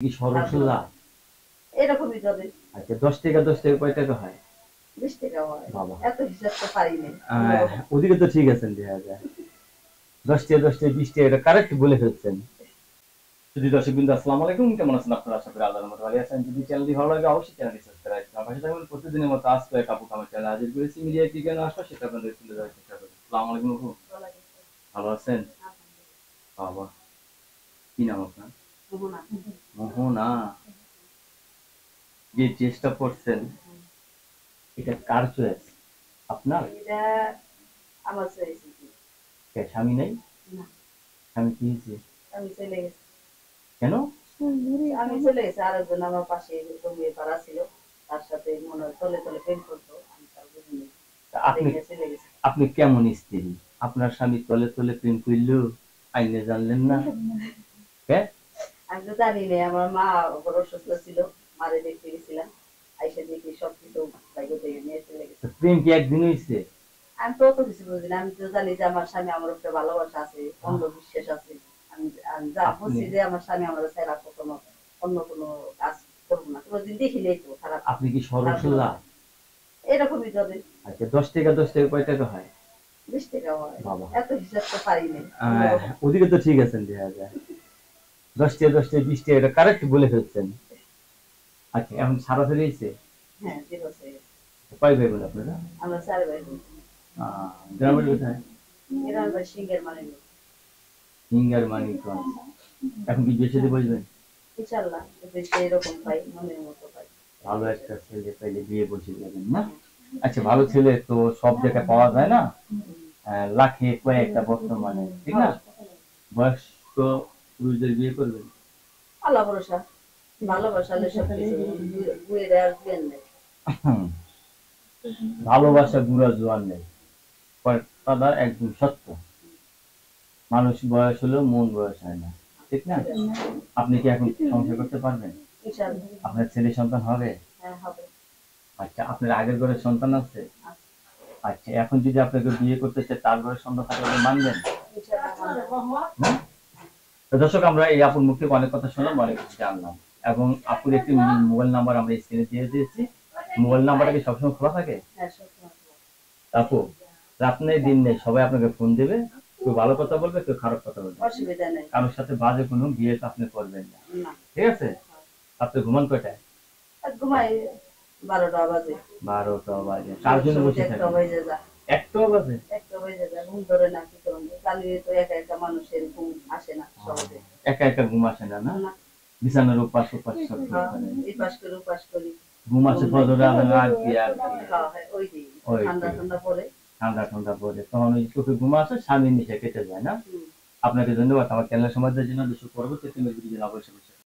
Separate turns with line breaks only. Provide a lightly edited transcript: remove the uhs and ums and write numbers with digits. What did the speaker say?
কি সরসুল্লাহ
এরকমই চলে।
আচ্ছা 10 টাকা 10 টাকা কয় টাকা হয়?
20 টাকা হয়।
বাবা
এত হিসাব তো পারি নাই।
ওদিকে তো ঠিক আছেন দেখা যায় 10 টাকা 10 টাকা 20 টাকা এটা কারেক্ট বলে ফেলছেন। যদি দর্শক বিন্দু আসসালামু আলাইকুম, কেমন আছেন আপনারা? আশা করি আল্লাহর রহমতে ভালো আছেন। যদি চ্যানেলটি ভালো লাগে অবশ্যই চ্যানেলটি সাবস্ক্রাইব করুন। পাশে থাকবেন প্রতিদিনের মতো আজকে এক আপু আমার চ্যানেলে হাজির করেছি। মিডিয়া কি কেন আসলো সেটা আপনাদের তুলে ধরার চেষ্টা করব। আসসালামু আলাইকুম আপু, ভালো আছেন? বাবা কি নাম আপনার? মোহনা। যে চেষ্টা করছেন এটা কার চয়েস? আপনার?
এটা আমার চয়েস।
স্বামী নাই?
না,
স্বামী কি হয়েছে?
আমি চলে গেছি।
কেন?
আমি চলে গেছি, আরেকজন আমার পাশে জমিয়ে পাড়া ছিল, তার সাথে মনে হয় তলে তলে প্রেম করতো, আমি তার বুঝিনি।
আপনি
চলে গেছি।
আপনি কেমন স্ত্রী? আপনার স্বামী তলে তলে প্রেম করলো আইনে জানলেন না? হ্যাঁ,
আমি তো জানি না, আমার মা বড় অসুস্থ ছিল, মারে দেখতে গেছিলাম, আইসা দেখি সবকিছু বাইরে থেকে নিয়ে চলে গেছে।
প্রেম কি একদিন হয়েছে?
আমি তো অত কিছু বুঝি না, আমি তো জানি যে আমার স্বামী আমার উপরে ভালোবাসা আছে, অন্ধ বিশ্বাস আছে। আমি আমি যা বুঝছি যে আমার স্বামী আমার ছাড়া কখনো অন্য কোনো কাজ করবো না, কোনোদিন দেখিলেই তো খারাপ।
আপনি কি সরসুল্লাহ?
এরকমই চলে।
আচ্ছা 10 টাকা 10 টাকা কয় টাকা হয়?
20 টাকা হয়।
বাবা
এত হিসাব তো পারি নাই।
ওদিকে তো ঠিক আছেন দেখা যায় 10 টাকা 10 টাকা 20 টাকা এটা কারেক্ট বলে ফেলছেন। আচ্ছা এখন সারাসারি হয়েছে?
হ্যাঁ, দিবস হয়ে গেছে।
কয় ভাই বোন আপনারা?
আমরা 4 ভাই বোন।
গ্রামের কোথায়?
গ্রামের বাড়ি সিংহের মানে
সিঙ্গার মানিকগঞ্জ। এখন কি বিয়ে শাদী বসবেন?
ইনশাআল্লাহ যদি এরকম পাই, মনের মতো পাই,
ভালো একটা ছেলে পাইলে বিয়ে বসে যাবেন না? আচ্ছা ভালো ছেলে তো সব জায়গায় পাওয়া যায় না, লাখে কয়েকটা বর্তমানে, ঠিক না? বয়স্ক পুরুষদের বিয়ে করবেন।
আল্লাহ ভরসা, ভালোবাসালে সব কিছু বুয়ের আর বুয়ের নেই।
ভালোবাসা বুড়া জোয়ান নেই, কথাটা একদম সত্য। মানুষ বয়স হলেও মন বয়স হয় না, ঠিক না? আপনি কি এখন সংসার করতে পারবেন?
ইনশাআল্লাহ।
আপনার ছেলে সন্তান হবে?
হ্যাঁ, হবে।
আচ্ছা আপনার আগের ঘরে সন্তান আছে? আচ্ছা এখন যদি আপনাকে বিয়ে করতে চায় তার ঘরে সন্তান থাকলে আপনি মানবেন? হুম? তো দর্শক আমরা এই আপুর মুখ থেকে অনেক কথা শুনলাম, অনেক কিছু জানলাম এবং আপুর একটি মোবাইল নাম্বার আমরা স্ক্রিনে দিয়ে দিয়েছি। মোবাইল নাম্বারটা কি সবসময় খোলা থাকে?
হ্যাঁ, সবসময়।
আপু রাত নেই দিন নেই সবাই আপনাকে ফোন দেবে, কেউ ভালো কথা বলবে কেউ খারাপ কথা বলবে,
অসুবিধা নেই।
কারোর সাথে বাজে কোনো বিয়ে আপনি করবেন না, ঠিক আছে? আপনি ঘুমান কয়টায়?
ঘুমাই 12টা বাজে।
12টা বাজে। কার জন্য বসে থাকেন?
1টা বাজে যা।
1টা বাজে?
1টা বাজে যা, ঘুম ধরে না, কি করবো, কালি তো একা একা মানুষের ঘুম আসে না সহজে।
একা একা ঘুম আসে না? না বিছানার উপাস উপাস সব
এই পাশ করে উপাস করি,
ঘুম আসে ফজর আজান আর কি আর
ওই ঠান্ডা ঠান্ডা পরে,
ঠান্ডা ঠান্ডা পরে তখন ওই চোখে ঘুম আসে, স্বামীর নিচে কেটে যায় না? আপনাকে ধন্যবাদ আমার চ্যানেল সময় দেওয়ার জন্য। পরবর্তী ভিডিও অবশ্যই